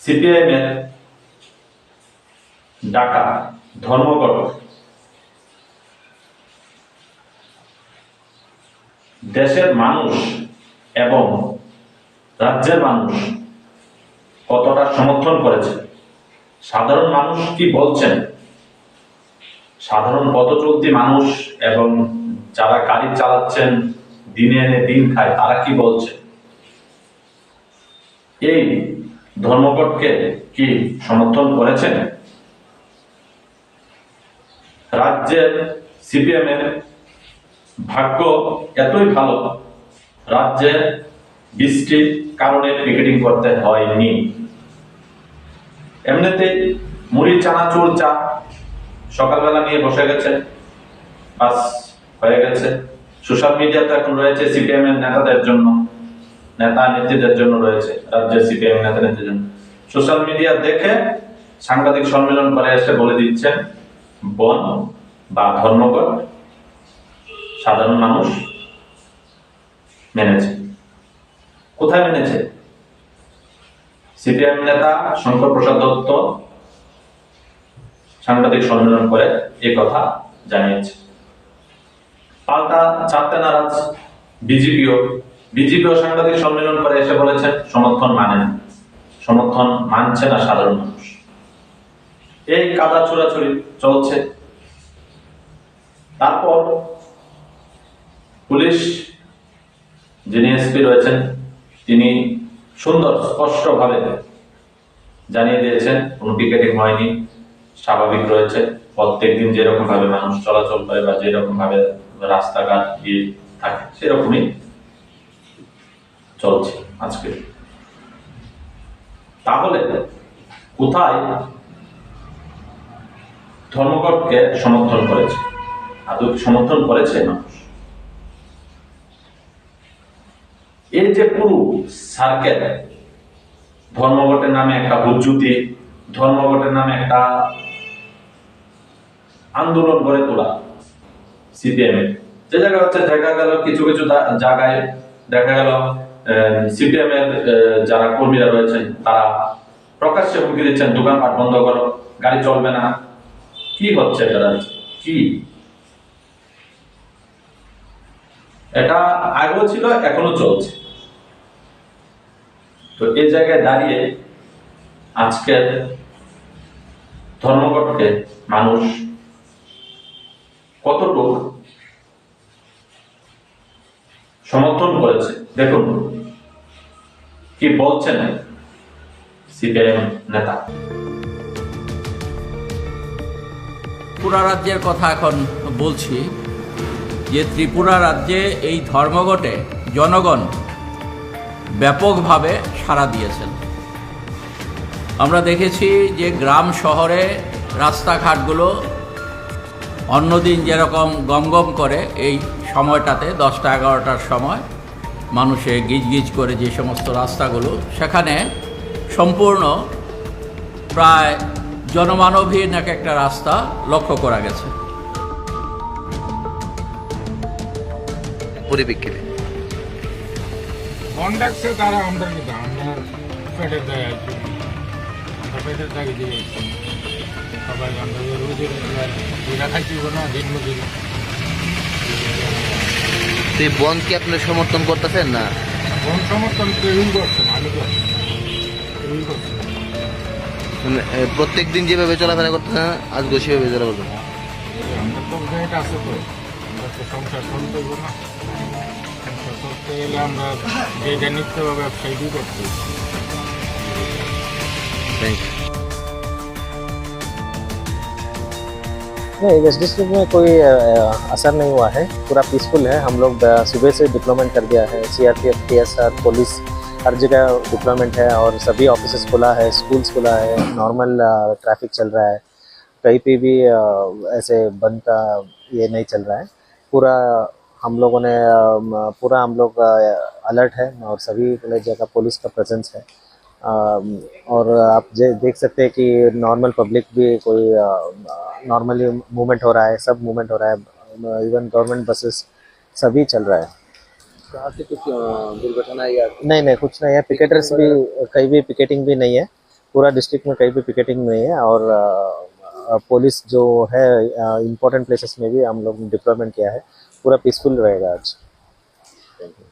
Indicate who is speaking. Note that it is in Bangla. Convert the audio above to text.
Speaker 1: সিপিআইএম এর ডাকা ধর্মঘট দেশের মানুষ এবং রাজ্যের মানুষ কতটা সমর্থন করেছে, সাধারণ মানুষ কি বলছেন, সাধারণ পথচলতি মানুষ এবং যারা গাড়ি চালাচ্ছেন, দিনে এনে দিন খায়, তারা কি বলছে, এই ধর্মঘটকে কি সমর্থন করেছেন? রাজ্যের সিপিএম এর ভাগ্য এতই ভালো, রাজ্যে বৃষ্টির কারণে পিকেটিং করতে হয়নি। এমনিতেই মুড়ি চানাচুর চা সকালবেলা নিয়ে বসে গেছে, বাস হয়ে গেছে। সোশ্যাল মিডিয়াতে এখন রয়েছে সিপিএম এর নেতাদের জন্য, নেতা নেত্রীদের জন্য রয়েছে, রাজ্যের সিপিএম নেতা নেত্রীদের জন্য। সোশ্যাল মিডিয়া দেখে সাংবাদিক সম্মেলন করে এসে বলে দিচ্ছেন বন বা ধর্মঘট সাধারণ মানুষ মেনেছে। কোথায় মেনেছে? সিপিএম নেতা শঙ্কর প্রসাদ দত্ত সাংবাদিক সম্মেলন করে এই কথা জানিয়েছে। পাল্টা ছাড়তে নারাজ বিজেপিও সাংবাদিক সম্মেলন করে এসে বলেছেন সমর্থন মানছে না সাধারণ মানুষ। এই কাদা ছোড়াছুড়ি চলছে। তারপর পুলিশ যিনি এসপি রয়েছেন তিনি সুন্দর স্পষ্টভাবে জানিয়ে দিয়েছেন কোনো পিকেটিং হয়নি, স্বাভাবিক রয়েছে। প্রত্যেকদিন যেরকম ভাবে মানুষ চলাচল করে বা যেরকম ভাবে রাস্তাঘাট দিয়ে থাকে সেরকমই চলছে আজকে। তাহলে কোথায় ধর্মঘটকে সমর্থন করেছে? আদৌ সমর্থন করেছে মানুষ? এই যে পুরো সার্কেল, ধর্মঘটের নামে একটা হুজ্জুতি, ধর্মঘটের নামে একটা আন্দোলন গড়ে তোলা সিপিএম এর, যে জায়গা হচ্ছে দেখা গেল কিছু কিছু জায়গায় দেখা গেল সিপিএম এর যারা কর্মীরা রয়েছেন তারা প্রকাশ্যে হুমকি দিচ্ছেন দোকানপাট বন্ধ করো, গাড়ি চলবে না। কি হচ্ছে এটা? কি এটা আগেও ছিল, এখনো চলছে। তো এই জায়গায় দাঁড়িয়ে আজকের ধর্মঘটকে মানুষ কতটুকু সমর্থন করেছে দেখুন কি বলছেন সিপিআইএম নেতা।
Speaker 2: ত্রিপুরা রাজ্যের কথা এখন বলছি যে ত্রিপুরা রাজ্যে এই ধর্মঘটে জনগণ ব্যাপকভাবে সাড়া দিয়েছেন। আমরা দেখেছি যে গ্রাম শহরে রাস্তাঘাটগুলো অন্যদিন যেরকম গমগম করে এই সময়টাতে 10টা-11টার সময় মানুষে গিজগিজ করে যে সমস্ত রাস্তাগুলো, সেখানে সম্পূর্ণ প্রায় জনমানবহীন একটা রাস্তা লক্ষ্য করা গেছে।
Speaker 3: পরিপ্রেক্ষিতে
Speaker 4: কন্ডাক্টে তারা আমরা পেটের দায় আছে, আমরা পেটের দায় দিয়ে সবাই আমরা রোজের খাইছি না দিন মজুরি।
Speaker 3: এই বন্ধ কি আপনি সমর্থন করতেছেন না?
Speaker 4: বন সমর্থন কেউই করছে না, আমি করছি, কেউই করছে না।
Speaker 3: প্রত্যেক দিন যেভাবে চলাফেরা করতেছেন আজকে সেভাবে চলা করবেন?
Speaker 4: আমরা তো রেট আছে, তো আমরা তো সংসার চলতে না, সংসার চলতে গেলে আমরা যেটা নিতে হবে সেইটাই করতে।
Speaker 3: Thank you.
Speaker 5: नहीं, वेस्ट डिस्ट्रिक्ट में कोई असर नहीं हुआ है, पूरा पीसफुल है। हम लोग सुबह से डिप्लॉयमेंट कर दिया है, सीआरपीएफ, टीएसआर, पुलिस हर जगह डिप्लॉयमेंट है और सभी ऑफिसेस खुला है, स्कूल्स खुला है, नॉर्मल ट्रैफिक चल रहा है। कहीं पे भी ऐसे बंद का ये नहीं चल रहा है। पूरा हम लोगों ने हम लोग अलर्ट है और सभी जगह पुलिस का प्रेजेंस है। और आप देख सकते हैं कि नॉर्मल पब्लिक भी कोई नॉर्मली मूवमेंट हो रहा है, सब मूवमेंट हो रहा है, इवन गवर्नमेंट बसेस सभी चल रहा है।
Speaker 3: कुछ दुर्घटना या
Speaker 5: नहीं कुछ नहीं है, पिकेटर्स भी कहीं भी पिकेटिंग भी नहीं है। पूरा डिस्ट्रिक्ट में कहीं भी पिकेटिंग नहीं है और पुलिस जो है इम्पोर्टेंट प्लेसेस में भी हम लोग डिप्लॉयमेंट किया है। पूरा पीसफुल रहेगा आज। Thank you.